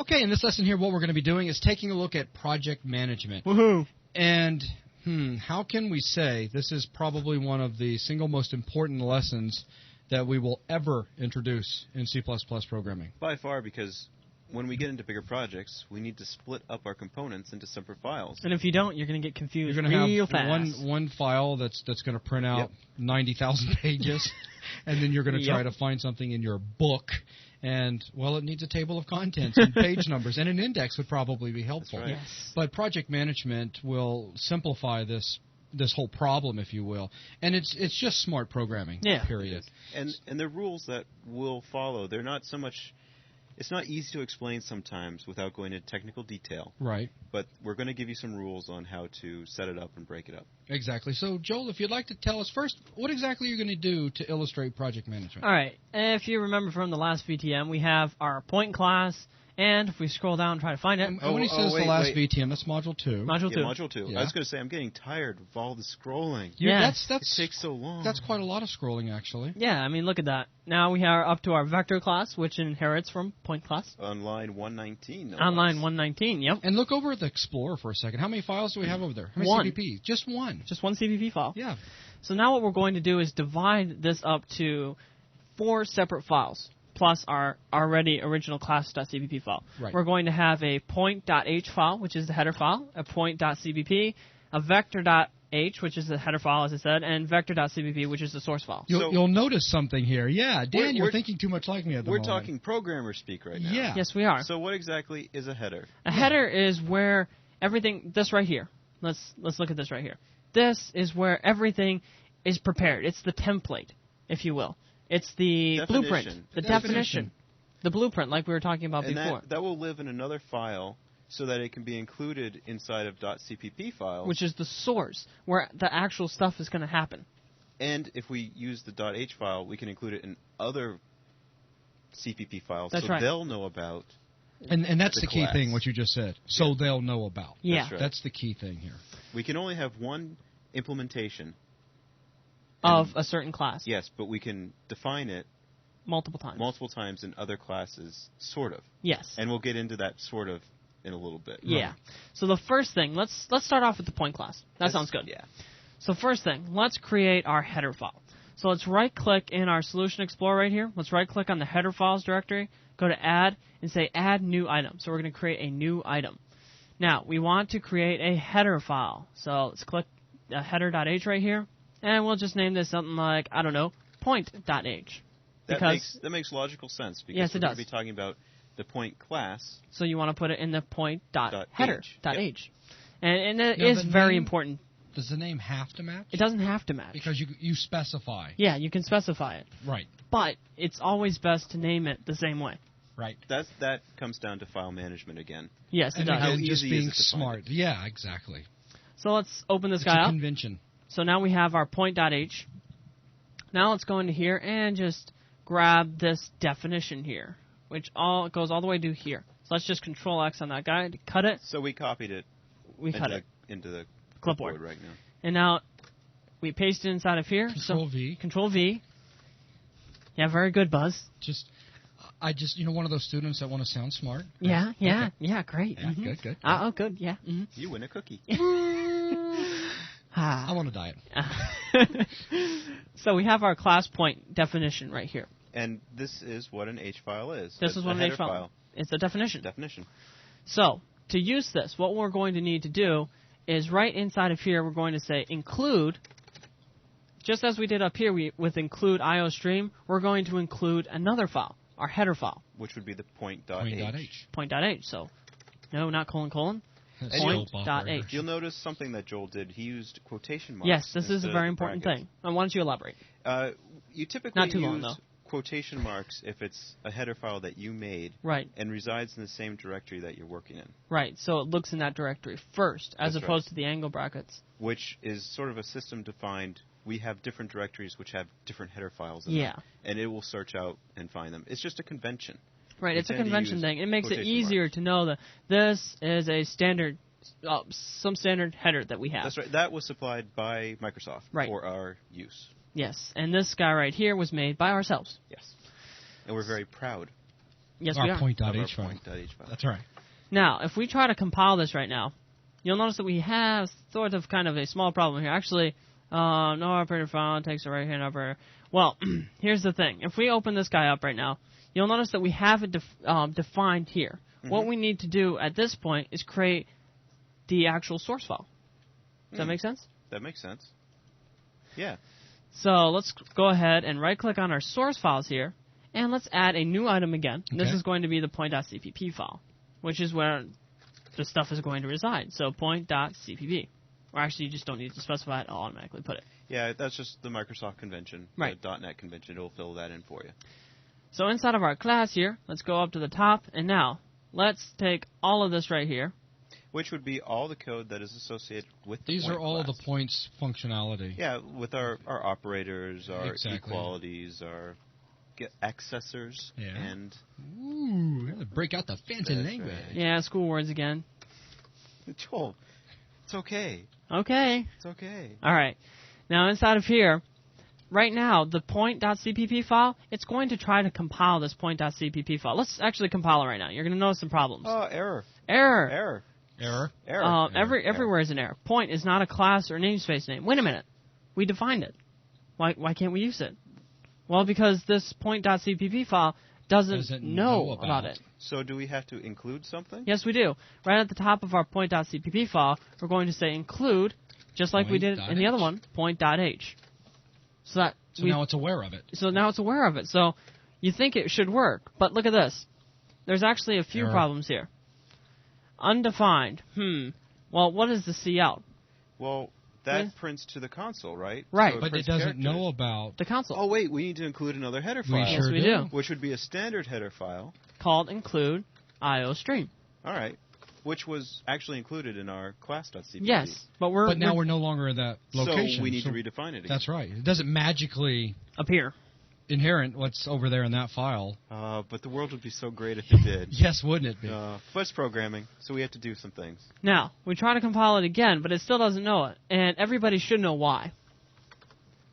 Okay, in this lesson here, what we're going to be doing is taking a look at project management. Woohoo! And how can we say this is probably one of the single most important lessons that we will ever introduce in C++ programming? By far, because when we get into bigger projects, we need to split up our components into separate files. And if you don't, you're going to get confused You're going to real have fast. one file that's going to print out 90,000 pages, and then you're going to try to find something in your book, and, well, it needs a table of contents and page numbers, and an index would probably be helpful. That's right. Yes. But project management will simplify this whole problem, if you will, and it's just smart programming. Period. And the rules that we'll follow, they're not so much. It's not easy to explain sometimes without going into technical detail. Right. But we're going to give you some rules on how to set it up and break it up. Exactly. So, Joel, if you'd like to tell us first, what exactly are you going to do to illustrate project management? All right. If you remember from the last VTM, we have our point class, and if we scroll down and try to find it... And when he says the last VTM, that's Module 2. Module 2. Module 2. Yeah. I was going to say, I'm getting tired of all the scrolling. That's it takes so long. That's quite a lot of scrolling, actually. Yeah, I mean, look at that. Now we are up to our vector class, which inherits from point class. On line 119. On line 119, yep. And look over at the Explorer for a second. How many files do we have over there? How many One. CPP? Just one. Just one CPP file. Yeah. So now what we're going to do is divide this up to 4 separate files, plus our already original class.cpp file. Right. We're going to have a point.h file, which is the header file, a point.cpp, a vector.h, which is the header file, as I said, and vector.cpp, which is the source file. You'll notice something here. Yeah, Dan, you're thinking too much like me at the moment. We're talking programmer speak right now. Yeah. Yes, we are. So what exactly is a header? A header is where everything, this right here. Let's look at this right here. This is where everything is prepared. It's the template, if you will. It's the blueprint, the definition, the blueprint, like we were talking about before. That will live in another file so that it can be included inside of .cpp files. Which is the source, where the actual stuff is going to happen. And if we use the .h file, we can include it in other CPP files, That's so right. they'll know about. And that's the key class. thing, what you just said. So they'll know about. Yeah. That's right. That's the key thing here. We can only have one implementation Of a certain class. Yes, but we can define it multiple times in other classes, sort of. Yes. And we'll get into that sort of in a little bit. Yeah. Right. So the first thing, let's start off with the point class. That sounds good. Yeah. So first thing, let's create our header file. So let's right-click in our Solution Explorer right here. Let's right-click on the header files directory, go to Add, and say Add New Item. So we're going to create a new item. Now, we want to create a header file. So let's click header.h right here, and we'll just name this something like, I don't know, point.h. That makes logical sense, because yes, we're it going does. to be talking about the point class. So you want to put it in the point.header.h. Yep. And it Now, is the very name- important. Does the name have to match? It doesn't have to match. Because you specify. Yeah, you can specify it. Right. But it's always best to name it the same way. Right. That comes down to file management again. Yes, it And does. How again, just easy is being it to find smart. it? Yeah, exactly. So let's open this It's guy a up. convention. So now we have our point.h. Now let's go into here and just grab this definition here, which goes all the way to here. So let's just Control X on that guy to cut it. So we copied it. We cut it. Into the Clipboard right now. And now we paste it inside of here. Control V. Control V. Yeah, very good, Buzz. One of those students that want to sound smart. Yeah, Okay. great. Yeah, Mhm. good. Oh, good, yeah. Mm-hmm. You win a cookie. I'm on a diet. So we have our class point definition right here. And this is what an H file is. This It's is a what an header H file. It's a definition. Definition. So to use this, what we're going to need to do is right inside of here, we're going to say include. Just as we did up here with include IOStream, we're going to include another file, our header file. Which would be the point.h. Point.h. Point.h. So, no, not colon. That's Point still dot operator. H. You'll notice something that Joel did. He used quotation marks. Yes, this is instead a of very the important brackets. thing. Why don't you elaborate? You typically Not too use long, though. quotation marks if it's a header file that you made Right. and resides in the same directory that you're working in, Right, so it looks in that directory first, as That's opposed to the angle brackets. which is sort of a system to find. We have different directories which have different header files in Yeah. them, and it will search out and find them. It's just a convention. Right, We it's a tend to convention use thing. It makes it quotation easier marks. to know that this is a standard, some standard header that we have. That's right. That was supplied by Microsoft Right. for our use. Yes, and this guy right here was made by ourselves. Yes. And we're very proud. Yes, our we are. point.h file. Point.h file. That's right. Now, if we try to compile this right now, you'll notice that we have sort of kind of a small problem here. Actually, no operator file takes a right-hand operator. Well, here's the thing. If we open this guy up right now, you'll notice that we have it defined here. Mm-hmm. What we need to do at this point is create the actual source file. Does that make sense? That makes sense. Yeah. So let's go ahead and right-click on our source files here, and let's add a new item again. Okay. This is going to be the point.cpp file, which is where the stuff is going to reside. So point.cpp. Or actually, you just don't need to specify it. I'll automatically put it. Yeah, that's just the Microsoft convention. Right. The .NET convention. It'll fill that in for you. So inside of our class here, let's go up to the top. And now, let's take all of this right here. Which would be all the code that is associated with the These point are all class. The points functionality. Yeah, with our operators, our equalities, our accessors, and... Ooh, break out the fancy language. Right. Yeah, school words again. Joel, it's okay. Okay. It's okay. All right. Now, inside of here, right now, the point.cpp file, it's going to try to compile this point.cpp file. Let's actually compile it right now. You're going to notice some problems. Oh, error. Error. Everywhere is an error. Point is not a class or namespace name. Wait a minute. We defined it. Why can't we use it? Well, because this point.cpp file doesn't know about it. So do we have to include something? Yes, we do. Right at the top of our point.cpp file, we're going to say include, just like we did in the other one, point.h. So now it's aware of it. So you think it should work, but look at this. There's actually a few problems here. Undefined. Well, what is the cout? Well, that prints to the console, right? Right. So but it doesn't know about the console. Oh, wait, we need to include another header file. Yes, we do. Which would be a standard header file. Called include IOStream. All right. Which was actually included in our class.cpp. Yes, but now we're no longer in that location. So we need to redefine it again. That's right. It doesn't magically appear. Inherent what's over there in that file. But the world would be so great if it did. Yes, wouldn't it be? But it's programming, so we have to do some things. Now, we try to compile it again, but it still doesn't know it. And everybody should know why.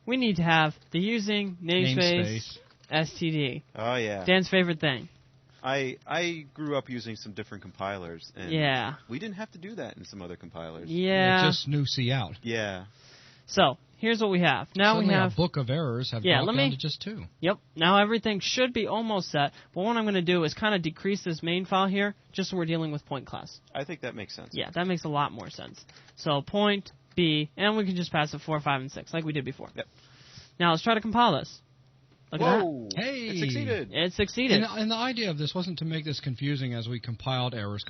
We need to have the using namespace std. Oh, yeah. Dan's favorite thing. I grew up using some different compilers, and we didn't have to do that in some other compilers. Yeah. It just knew cout. Yeah. So, here's what we have. Now Suddenly we have a book of errors have dropped down to just 2. Yep. Now everything should be almost set, but what I'm going to do is kind of decrease this main file here, just so we're dealing with point class. I think that makes sense. Yeah, that makes a lot more sense. So point B, and we can just pass it 4, 5, and 6, like we did before. Yep. Now let's try to compile this. Look at that. Hey! It succeeded. And the idea of this wasn't to make this confusing as we compiled errors.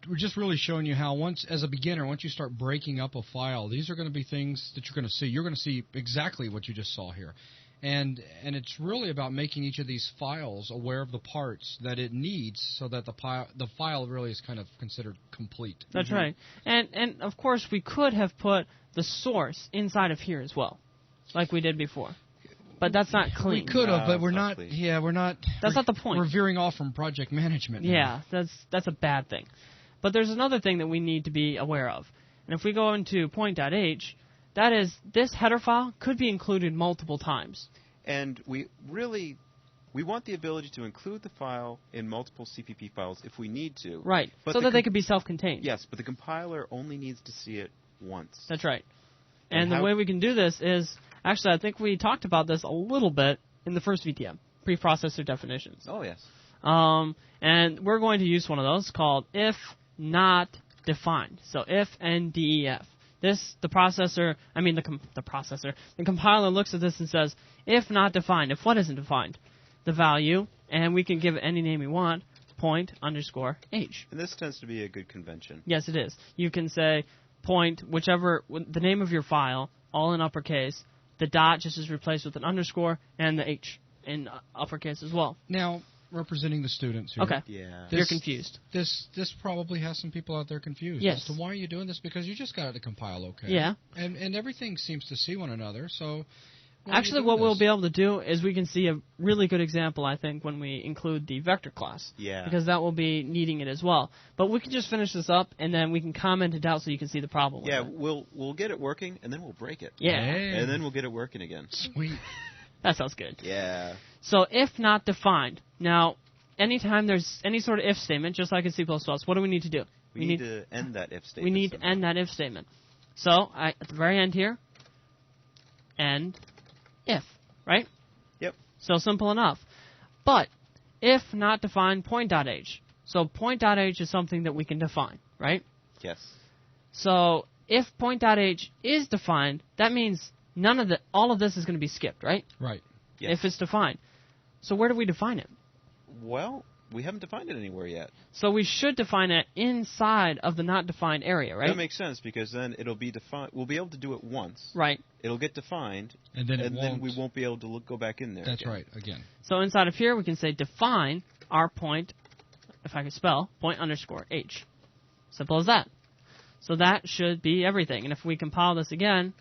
We're just really showing you how as a beginner, once you start breaking up a file, these are going to be things that you're going to see. You're going to see exactly what you just saw here. And it's really about making each of these files aware of the parts that it needs so that the file really is kind of considered complete. That's right. And of course, we could have put the source inside of here as well, like we did before. But that's not clean. We could have, but we're not. Clean. Yeah, we're not. That's not the point. We're veering off from project management now. Yeah, that's a bad thing. But there's another thing that we need to be aware of. And if we go into point.h, that is, this header file could be included multiple times. And we want the ability to include the file in multiple CPP files if we need to. Right, but so that they could be self-contained. Yes, but the compiler only needs to see it once. That's right. And the way we can do this is, actually, I think we talked about this a little bit in the first VTM, preprocessor definitions. Oh, yes. And we're going to use one of those called if not defined. So if NDEF. The compiler looks at this and says, if not defined, if what isn't defined, the value, and we can give it any name we want, point_h. And this tends to be a good convention. Yes, it is. You can say point, the name of your file, all in uppercase. The dot just is replaced with an underscore, and the H in uppercase as well. Now, representing the students here. Okay. Yeah. You're confused. This probably has some people out there confused. Yes. As to why are you doing this? Because you just got it to compile okay. Yeah. And everything seems to see one another, so... Actually, what we'll be able to do is we can see a really good example, I think, when we include the vector class. Yeah. Because that will be needing it as well. But we can just finish this up, and then we can comment it out so you can see the problem with it. We'll get it working, and then we'll break it. Yeah. And then we'll get it working again. Sweet. That sounds good. Yeah. So if not defined. Now, anytime there's any sort of if statement, just like in C++, what do we need to do? We need to end that if statement. We need to end that if statement. So at the very end here, end if, right? Yep. So simple enough. But if not defined, point.h. So point.h is something that we can define, right? Yes. So if point.h is defined, that means all of this is going to be skipped, right? Right. Yes. If it's defined. So where do we define it? Well, we haven't defined it anywhere yet. So we should define it inside of the not defined area, right? That makes sense because then it'll be defined. We'll be able to do it once. Right. It'll get defined, and then we won't be able to go back in there. That's right. Again. So inside of here, we can say define our point, if I can spell, point_h. Simple as that. So that should be everything. And if we compile this again,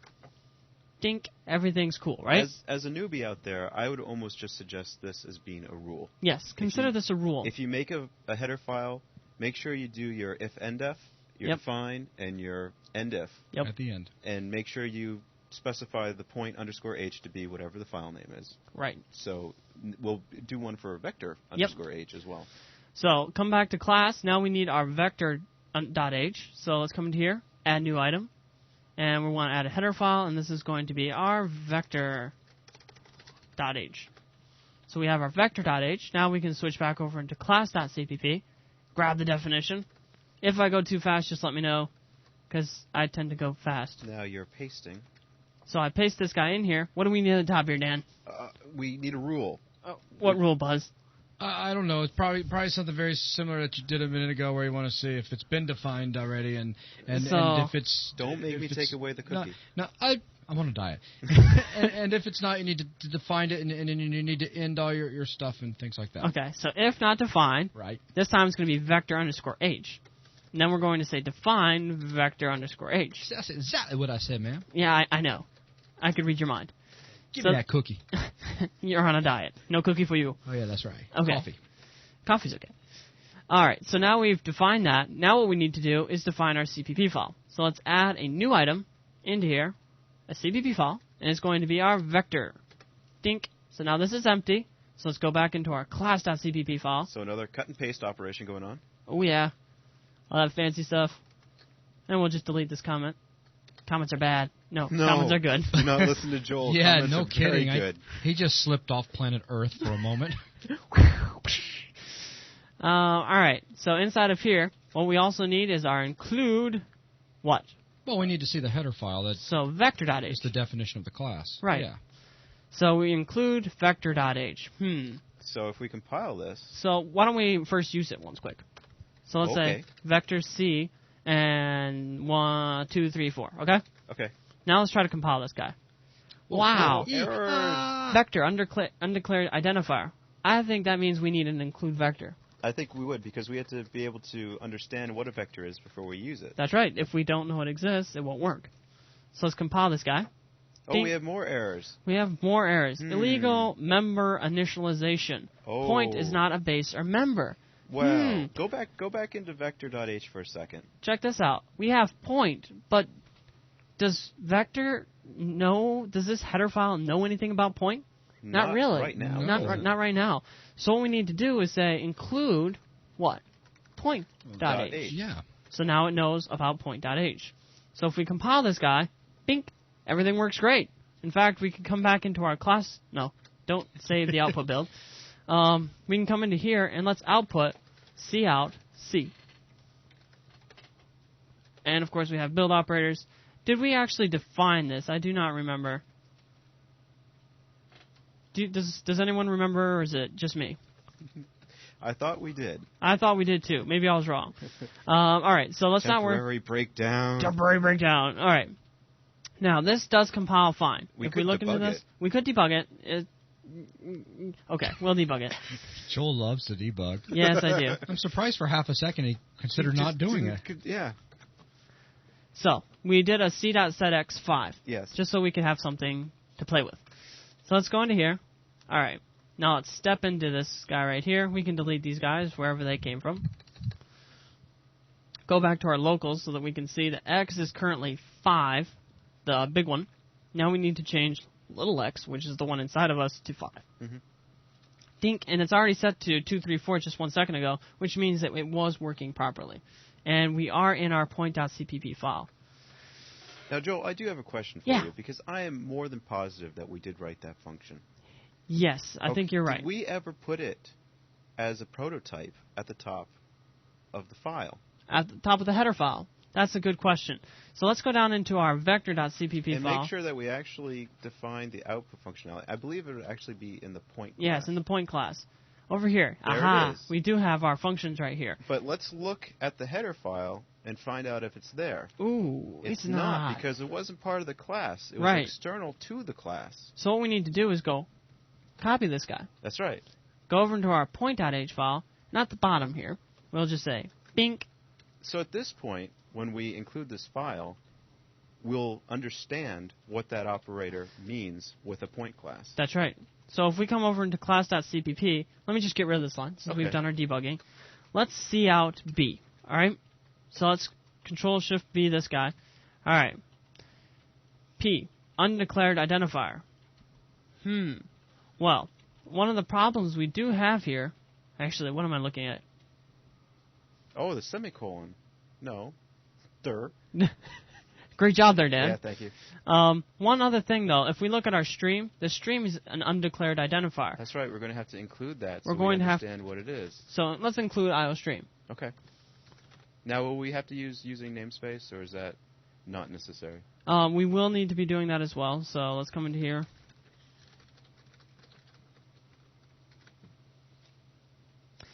dink, everything's cool, right? As a newbie out there, I would almost just suggest this as being a rule. Yes, consider this a rule. If you make a header file, make sure you do your if-endf, your define, and your endif at the end. And make sure you specify the point_h to be whatever the file name is. Right. So we'll do one for vector_h as well. So come back to class. Now we need our vector.h. So let's come into here, add new item. And we want to add a header file, and this is going to be our vector.h. So we have our vector.h. Now we can switch back over into class.cpp, grab the definition. If I go too fast, just let me know, because I tend to go fast. Now you're pasting. So I paste this guy in here. What do we need at the top here, Dan? We need a rule. What rule, Buzz? I don't know. It's probably something very similar that you did a minute ago, where you want to see if it's been defined already, and if it's don't make me take away the cookie. No, I'm on a diet. and if it's not, you need to define it, and you need to end all your stuff and things like that. Okay. So if not defined, right. This time it's going to be vector_h. And then we're going to say define vector_h. That's exactly what I said, man. Yeah, I know. I could read your mind. Give me that cookie. You're on a diet. No cookie for you. Oh, yeah, that's right. Okay. Coffee. Coffee's okay. All right, so now we've defined that. Now what we need to do is define our CPP file. So let's add a new item into here, a CPP file, and it's going to be our vector. Dink. So now this is empty. So let's go back into our class.cpp file. So another cut and paste operation going on. Oh, yeah. All that fancy stuff. And we'll just delete this comment. Comments are bad. No, comments are good. Do not listen to Joel. Yeah, comments no are kidding. Very good. He just slipped off planet Earth for a moment. All right. So inside of here, what we also need is our include what? Well, we need to see the header file. So vector.h is the definition of the class. Right. Yeah. So we include vector.h. So if we compile this. So why don't we first use it once quick? So let's say vector C and 1, 2, 3, 4. Okay? Okay. Now let's try to compile this guy. Wow. Errors. Vector, undeclared identifier. I think that means we need an include vector. I think we would, because we have to be able to understand what a vector is before we use it. That's right. If we don't know it exists, it won't work. So let's compile this guy. Oh, we have more errors. We have more errors. Illegal member initialization. Oh. Point is not a base or member. Well, go back into vector.h for a second. Check this out. We have point, but does vector know, does this header file know anything about point? Not really. Right now. Not right now. So what we need to do is say include what? Point.h. Yeah. So now it knows about point.h. So if we compile this guy, bink, everything works great. In fact, we can come back into our class. No, don't save the output build. We can come into here and let's output cout C. And of course we have build operators. Did we actually define this? I do not remember. Does anyone remember, or is it just me? I thought we did. I thought we did too. Maybe I was wrong. All right, so let's not worry. Temporary breakdown. Temporary breakdown. All right. Now this does compile fine. We if we look into this, we could debug it. Okay, we'll debug it. Joel loves to debug. Yes, I do. I'm surprised for half a second he considered not doing it. Yeah. So we did a c.setx5. Yes. Just so we could have something to play with. So let's go into here. All right. Now let's step into this guy right here. We can delete these guys wherever they came from. Go back to our locals so that we can see that x is currently 5, the big one. Now we need to change little x, which is the one inside of us, to 5. dink, and it's already set to 234 just 1 second ago, which means that it was working properly. And we are in our point.cpp file. Now, Joel, I do have a question for you, because I am more than positive that we did write that function. Yes, I think you're right. Did we ever put it as a prototype at the top of the file? At the top of the header file. That's a good question. So let's go down into our vector.cpp and file. Make sure that we actually define the output functionality. I believe it would actually be in the point class. Yes, in the point class. Over here. There Aha. it is. We do have our functions right here. But let's look at the header file and find out if it's there. Ooh, it's not. Because it wasn't part of the class. It was right. external to the class. So what we need to do is go copy this guy. That's right. Go over into our point.h file, not the bottom here. We'll just say bink. So at this point, when we include this file, we'll understand what that operator means with a point class. That's right. So if we come over into class.cpp, let me just get rid of this line since we've done our debugging. Let's see out B. All right? So let's Control-Shift-B this guy. All right. P, undeclared identifier. Well, one of the problems we do have here, actually, what am I looking at? Oh, the semicolon. No. Der. Great job there, Dan. Yeah, thank you. One other thing, though, if we look at our stream, the stream is an undeclared identifier. That's right. We're going to have to include that so we understand what it is. So let's include IOStream. Okay. Now, will we have to use using namespace, or is that not necessary? We will need to be doing that as well, so let's come into here.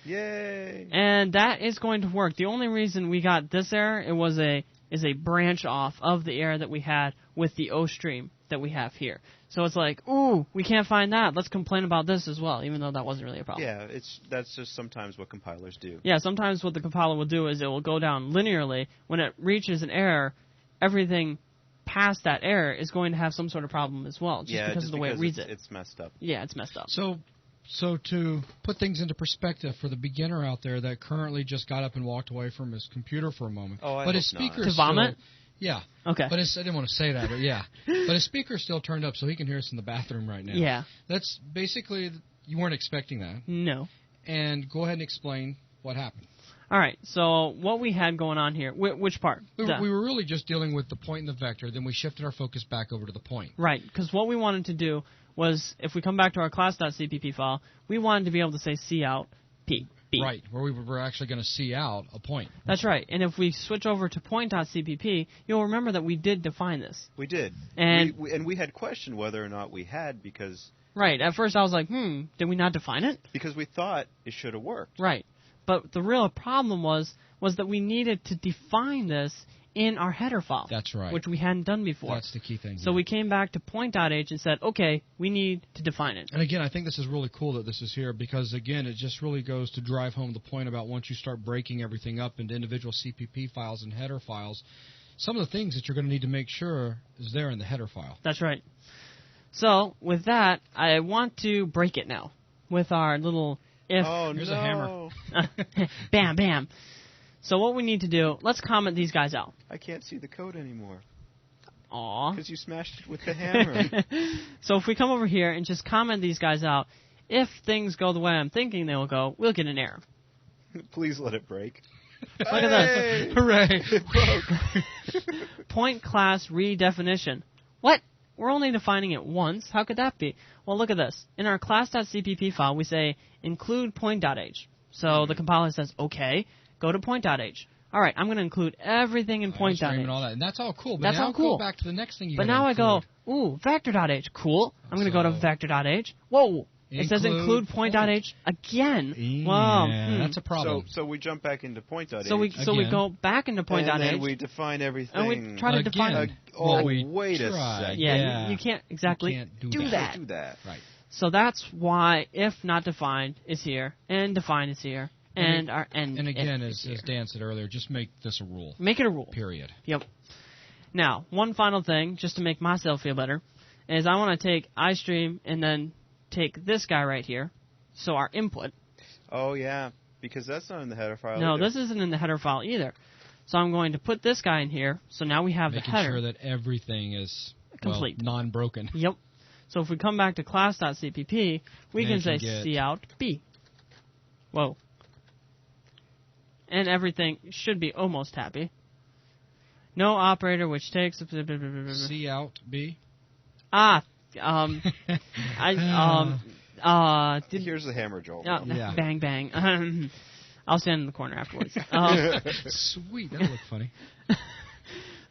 Yay! And that is going to work. The only reason we got this error is a branch off of the error that we had with the O stream that we have here. So it's like, ooh, we can't find that. Let's complain about this as well, even though that wasn't really a problem. Yeah, that's just sometimes what compilers do. Yeah, sometimes what the compiler will do is it will go down linearly. When it reaches an error, everything past that error is going to have some sort of problem as well, just because of the way it reads it. It's messed up. Yeah, it's messed up. So to put things into perspective for the beginner out there that currently just got up and walked away from his computer for a moment, but his speaker to vomit. Yeah. Okay. But I didn't want to say that, but yeah. But his speaker's still turned up, so he can hear us in the bathroom right now. Yeah. That's basically, you weren't expecting that. No. And go ahead and explain what happened. All right. So what we had going on here, which part? We were really just dealing with the point and the vector. Then we shifted our focus back over to the point. Right. Because what we wanted to do was, if we come back to our class.cpp file, we wanted to be able to say cout p. B. Right, where we were actually going to see out a point. That's right. And if we switch over to point.cpp, you'll remember that we did define this. We did. And we had questioned whether or not we had because... Right. At first I was like, did we not define it? Because we thought it should have worked. Right. But the real problem was that we needed to define this in our header file. That's right. Which we hadn't done before. That's the key thing. So we came back to point.h and said, okay, we need to define it. And again, I think this is really cool that this is here because, again, it just really goes to drive home the point about once you start breaking everything up into individual CPP files and header files, some of the things that you're going to need to make sure is there in the header file. That's right. So with that, I want to break it now with our little if. Oh, Here's a hammer. Bam, bam. So what we need to do, let's comment these guys out. I can't see the code anymore. Aw. Because you smashed it with the hammer. So if we come over here and just comment these guys out, if things go the way I'm thinking they will go, we'll get an error. Please let it break. Look at this. Hooray. It broke. Point class redefinition. What? We're only defining it once. How could that be? Well, look at this. In our class.cpp file, we say include point.h. So the compiler says, okay, go to point.h. All right, I'm going to include everything in point.h. And all that. And that's all cool. But that's now all cool. Go back to the next thing you But now I go, ooh, vector.h. Cool. I'm going to go to vector.h. Whoa. It says include point.h again. Yeah, wow. That's a problem. So we jump back into point.h. So we go back into point.h. And then we define everything. And we try to define. Wait a second. Yeah, you can't exactly do that. Do that. Right. So that's why if not defined is here and define is here and our end. And again, as Dan said earlier, just make this a rule. Make it a rule. Period. Yep. Now, one final thing, just to make myself feel better, is I want to take iStream and then take this guy right here, so our input. Oh, yeah, because that's not in the header file No, either. this isn't in the header file either. So I'm going to put this guy in here, so now we have Making the header. sure that everything is complete. non-broken. Yep. So if we come back to class.cpp, we can say get cout B. Whoa. And everything should be almost happy. No operator which takes... cout B. Here's the hammer, Joel. Yeah. Bang, bang. I'll stand in the corner afterwards. Sweet, that'll look funny.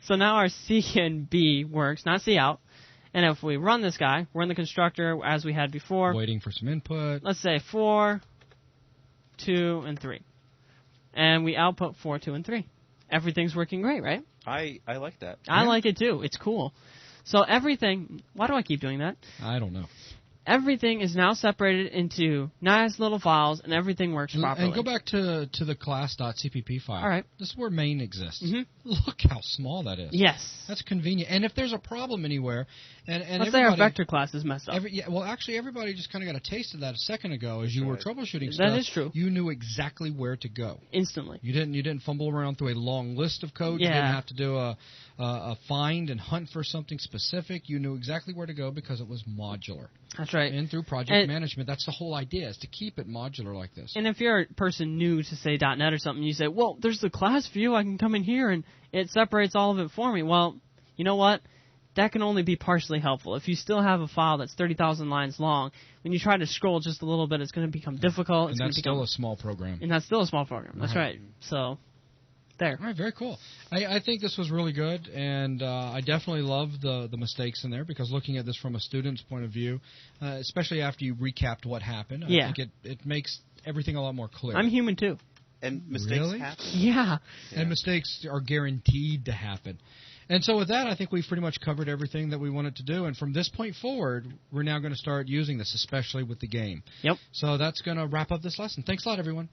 So now our C and B works, not cout. And if we run this guy, we're in the constructor as we had before. Waiting for some input. Let's say 4, 2, and 3. And we output 4, 2, and 3. Everything's working great, right? I like that. I like it too. It's cool. So everything... Why do I keep doing that? I don't know. Everything is now separated into nice little files, and everything works properly. And go back to the class.cpp file. All right. This is where main exists. Mm-hmm. Look how small that is. Yes. That's convenient. And if there's a problem anywhere, and let's say our vector class is messed up. Actually, everybody just kind of got a taste of that a second ago as you were troubleshooting that stuff. is true. You knew exactly where to go Instantly. You didn't fumble around through a long list of code. Yeah. You didn't have to do a find and hunt for something specific. You knew exactly where to go because it was modular. That's right. And through project management, that's the whole idea, is to keep it modular like this. And if you're a person new to, say, .NET or something, you say, well, there's the class view. I can come in here, and it separates all of it for me. Well, you know what? That can only be partially helpful. If you still have a file that's 30,000 lines long, when you try to scroll just a little bit, it's going to become difficult. And that's still a small program. And that's still a small program. That's right. So... there. All right, very cool. I think this was really good, and I definitely love the mistakes in there, because looking at this from a student's point of view, especially after you recapped what happened, I think it makes everything a lot more clear. I'm human, too. And mistakes happen. Yeah. And mistakes are guaranteed to happen. And so with that, I think we've pretty much covered everything that we wanted to do. And from this point forward, we're now going to start using this, especially with the game. Yep. So that's going to wrap up this lesson. Thanks a lot, everyone.